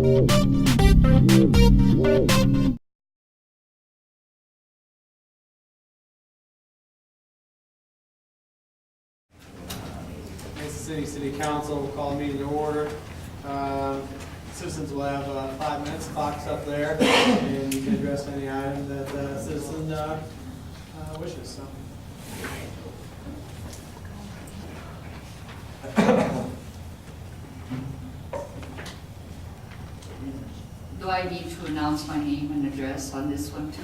City Council will call the meeting to order. Citizens will have 5 minutes, clock's up there, and you can address any item that the citizen wishes. So. Do I need to announce my name and address on this one too?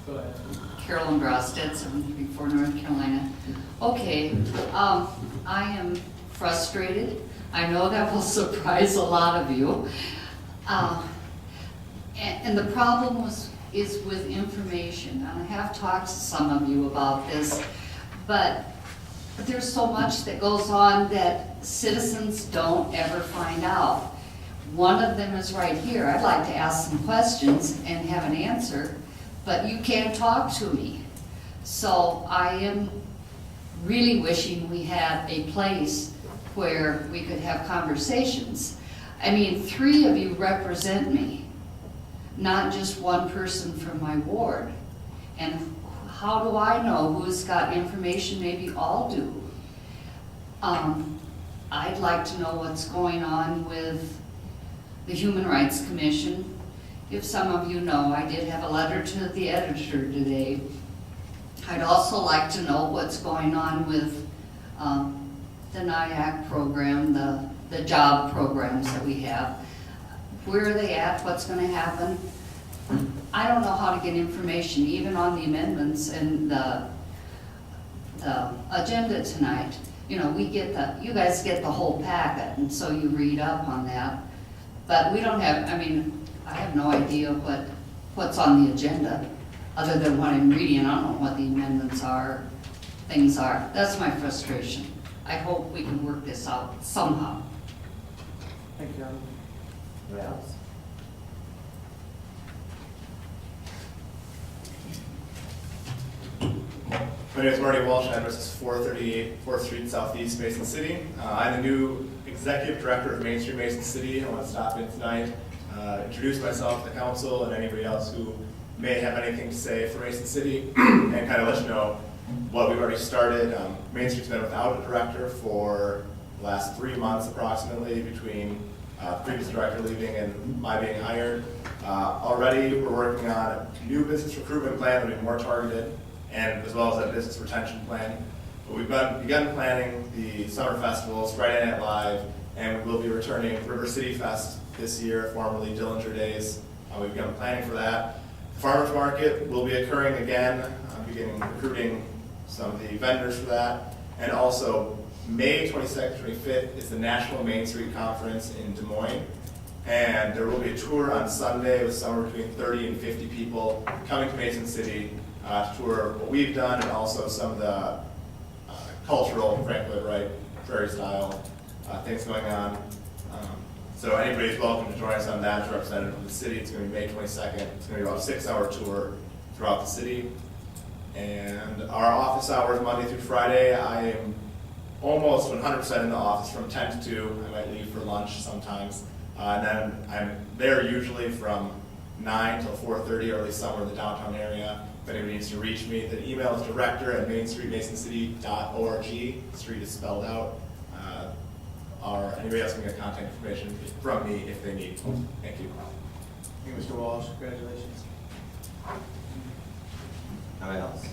Go ahead. Carolyn Brosted, 734 North Carolina. Okay, I am frustrated. I know that will surprise a lot of you. And the problem is with information. And I have talked to some of you about this, but there's so much that goes on that citizens don't ever find out. One of them is right here. I'd like to ask some questions and have an answer, but you can't talk to me. So I am really wishing we had a place where we could have conversations. I mean, 3 of you represent me, not just one person from my ward. And how do I know who's got information? Maybe all do. I'd like to know what's going on with the Human Rights Commission. If some of you know, I did have a letter to the editor today. I'd also like to know what's going on with the NIAC program, the job programs that we have. Where are they at? What's going to happen? I don't know how to get information, even on the amendments and the agenda tonight. You know, you guys get the whole packet, and so you read up on that. But we don't have, I mean, I have no idea what's on the agenda, other than what I'm reading. I don't know what the amendments are, things are. That's my frustration. I hope we can work this out somehow. Thank you. Who else? My name is Marty Walsh. Address is 438 4th Street Southeast, Mason City. I'm the new Executive Director of Main Street, Mason City. I want to stop in tonight, introduce myself to the council and anybody else who may have anything to say for Mason City, and kind of let you know what we've already started. Main Street's been without a director for the last 3 months approximately, between the previous director leaving and my being hired. Already we're working on a new business recruitment plan that will be more targeted, and as well as a business retention plan. But we've begun planning the summer festivals, Friday Night Live, and we will be returning River City Fest this year, formerly Dillinger Days. We've begun planning for that. The Farmers Market will be occurring again, beginning recruiting some of the vendors for that. And also, May 22nd, 25th is the National Main Street Conference in Des Moines. And there will be a tour on Sunday with somewhere between 30 and 50 people coming to Mason City to tour what we've done, and also some of the cultural, Frank Lloyd Wright, prairie style things going on. So anybody's welcome to join us on that as representative of the city. It's going to be May 22nd. It's going to be about a 6-hour tour throughout the city. And our office hours, Monday through Friday, I am almost 100% in the office from 10 to 2. I might leave for lunch sometimes. And then I'm there usually from 9 till 4:30, or at least somewhere in the downtown area. If anybody needs to reach me, the email is director@mainstreetmasoncity.org. Street is spelled out. Or anybody else can get contact information from me if they need. Thank you. Thank you, Mr. Walsh. Congratulations. Anybody else?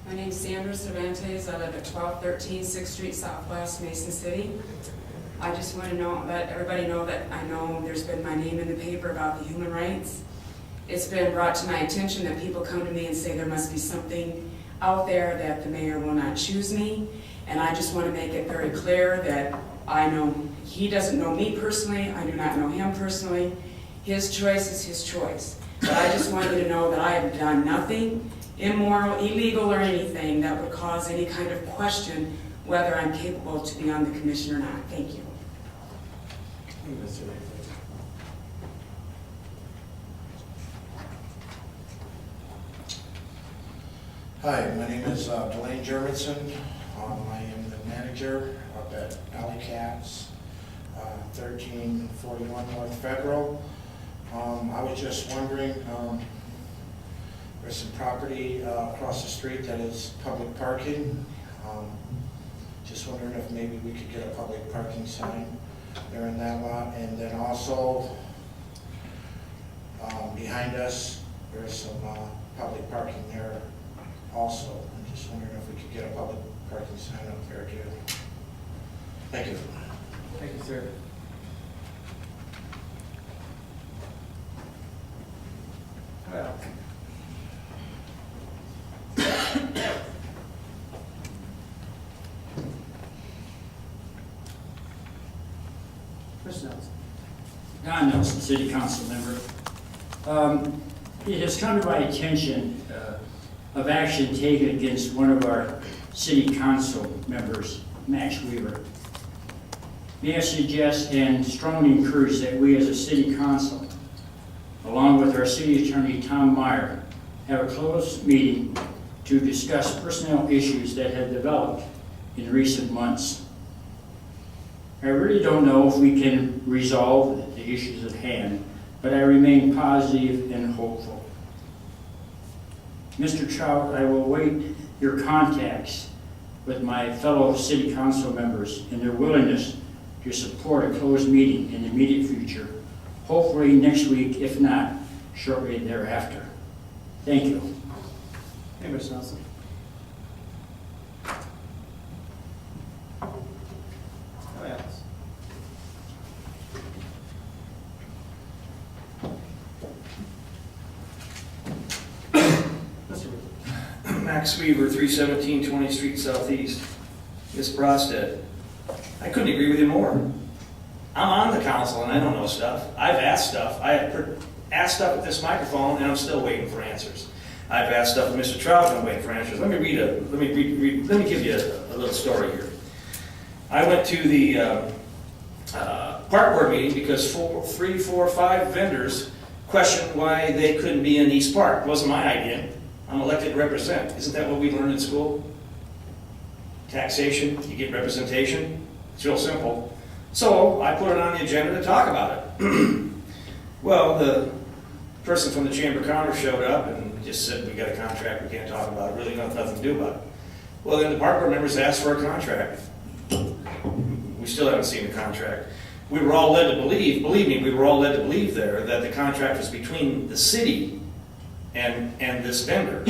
My name is Sandra Cervantes. I live at 1213 6th Street Southwest, Mason City. I just want to let everybody know that I know there's been my name in the paper about the human rights. It's been brought to my attention that people come to me and say there must be something out there that the mayor will not choose me. And I just want to make it very clear that I know he doesn't know me personally. I do not know him personally. His choice is his choice. But I just want you to know that I have done nothing immoral, illegal, or anything that would cause any kind of question whether I'm capable to be on the commission or not. Thank you. Thank you, Mr. Mayfield. Hi, my name is Delane Jermitson. I am the manager up at Alley Cats, 1341 North Federal. I was just wondering, there's some property across the street that is public parking. Just wondering if maybe we could get a public parking sign there in that lot. And then also, behind us, there's some public parking there also. I'm just wondering if we could get a public parking sign up there too. Thank you. Thank you, sir. Well. Mr. Nelson. Don Nelson, City Council member. It has come to my attention of action taken against one of our City Council members, Max Weaver. May I suggest and strongly encourage that we as a City Council, along with our City Attorney Tom Meyer, have a closed meeting to discuss personnel issues that have developed in recent months. I really don't know if we can resolve the issues at hand, but I remain positive and hopeful. Mr. Trout, I will await your contacts with my fellow City Council members and their willingness to support a closed meeting in the immediate future, hopefully next week, if not shortly thereafter. Thank you. Hey, Mr. Nelson. Oh, yes. Mr. Weaver. Max Weaver, 317 20th Street Southeast. Ms. Brosted, I couldn't agree with you more. I'm on the council and I don't know stuff. I've asked stuff. I have asked stuff at this microphone and I'm still waiting for answers. I've asked stuff with Mr. Trout and I'm waiting for answers. Let me give you a little story here. I went to the park board meeting because 3, 4, 5 vendors questioned why they couldn't be in East Park. It wasn't my idea. I'm elected to represent. Isn't that what we learned in school? Taxation, you get representation. It's real simple. So I put it on the agenda to talk about it. Well, the person from the Chamber of Commerce showed up and just said, we got a contract, we can't talk about it, really nothing to do about it. Well, then the park board members asked for a contract. We still haven't seen the contract. We were all led to believe, believe me, we were all led to believe there that the contract was between the city and this vendor.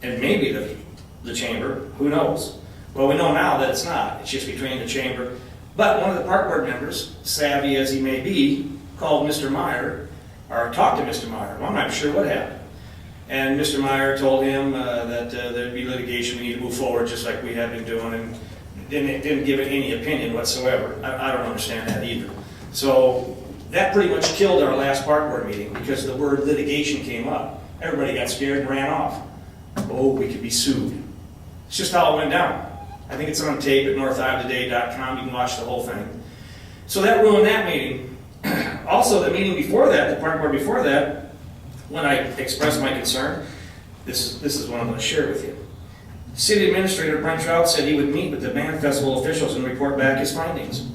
And maybe the chamber, who knows? Well, we know now that it's not. It's just between the chamber. But one of the park board members, savvy as he may be, called Mr. Meyer, or talked to Mr. Meyer. Well, I'm not sure what happened. And Mr. Meyer told him that there'd be litigation, we need to move forward just like we had been doing, and didn't give it any opinion whatsoever. I don't understand that either. So that pretty much killed our last park board meeting because the word litigation came up. Everybody got scared and ran off. Oh, we could be sued. It's just how it went down. I think it's on tape at northiowatoday.com. You can watch the whole thing. So that ruined that meeting. Also, the meeting before that, the park board before that, when I expressed my concern, this is what I'm going to share with you. City Administrator Brent Trout said he would meet with the band festival officials and report back his findings.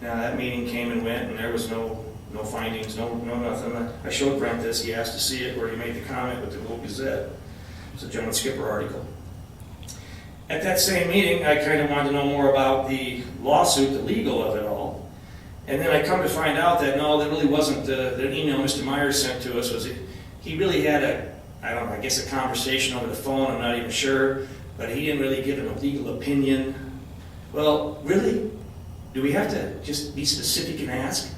Now that meeting came and went, and there was no findings, no nothing. I showed Brent this. He asked to see it, where he made the comment with the Globe Gazette. It's a John Skipper article. At that same meeting, I kind of wanted to know more about the lawsuit, the legal of it all. And then I come to find out that no, that really wasn't the email Mr. Myers sent to us. He really had I guess a conversation over the phone, I'm not even sure, but he didn't really give a legal opinion. Well, really? Do we have to just be specific and ask?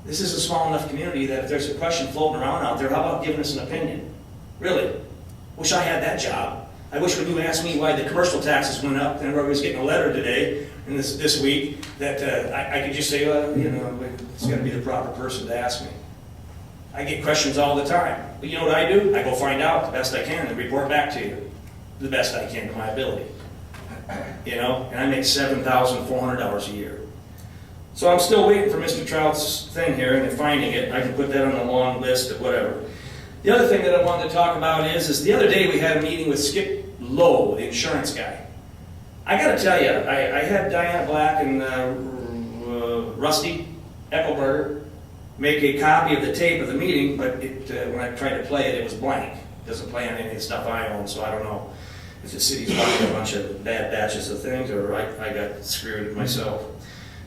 This is a small enough community that if there's a question floating around out there, how about giving us an opinion? Really? Wish I had that job. I wish when you asked me why the commercial taxes went up, and everybody was getting a letter today, and this week, that I could just say, well, it's got to be the proper person to ask me. I get questions all the time. But you know what I do? I go find out the best I can and report back to you the best I can to my ability. And I make $7,400 a year. So I'm still waiting for Mr. Trout's thing here, and if finding it, I can put that on a long list of whatever. The other thing that I wanted to talk about is the other day we had a meeting with Skip Lowe, the insurance guy. I gotta tell you, I had Diana Black and Rusty Eckelberger make a copy of the tape of the meeting, but when I tried to play it, it was blank. It doesn't play on any of the stuff I own, so I don't know if the city's buying a bunch of bad batches of things, or I got screwed myself.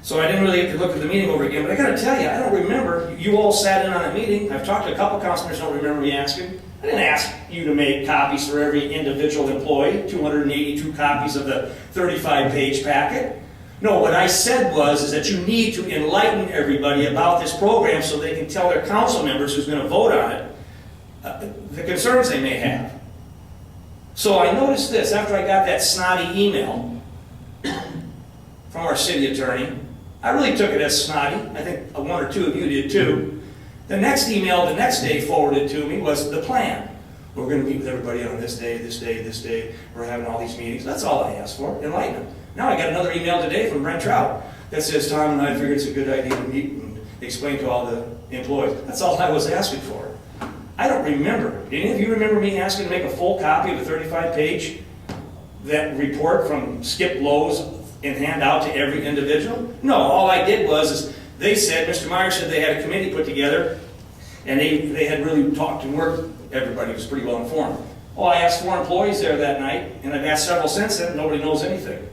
So I didn't really get to look at the meeting over again, but I gotta tell you, I don't remember, you all sat in on that meeting. I've talked to a couple councilors, don't remember me asking. I didn't ask you to make copies for every individual employee, 282 copies of the 35-page packet. No, what I said is that you need to enlighten everybody about this program so they can tell their council members who's going to vote on it the concerns they may have. So I noticed this after I got that snotty email from our city attorney. I really took it as snotty. I think one or two of you did too. The next email the next day forwarded to me was the plan. We're going to meet with everybody on this day, this day, this day. We're having all these meetings. That's all I asked for, enlightenment. Now I got another email today from Brent Trout that says Tom and I figured it's a good idea to meet and explain to all the employees. That's all I was asking for. I don't remember. Did any of you remember me asking to make a full copy of the 35-page that report from Skip Lowe's and hand out to every individual? No, all I did was they said, Mr. Meyer said they had a committee put together and they had really talked and worked. Everybody was pretty well informed. Oh, I asked 4 employees there that night, and I've asked several since then. Nobody knows anything.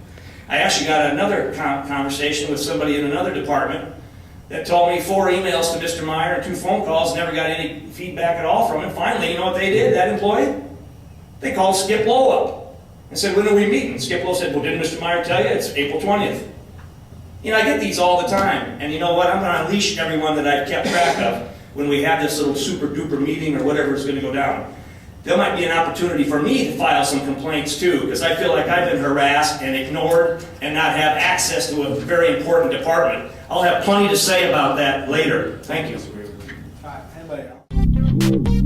I actually got another conversation with somebody in another department that told me 4 emails to Mr. Meyer and 2 phone calls, never got any feedback at all from him. Finally, you know what they did, that employee? They called Skip Lowe up and said, when are we meeting? Skip Lowe said, well, didn't Mr. Meyer tell you? It's April 20th. You know, I get these all the time. And you know what? I'm going to unleash everyone that I've kept track of when we have this little super duper meeting or whatever is going to go down. There might be an opportunity for me to file some complaints too, because I feel like I've been harassed and ignored and not have access to a very important department. I'll have plenty to say about that later. Thank you. All right, anybody else?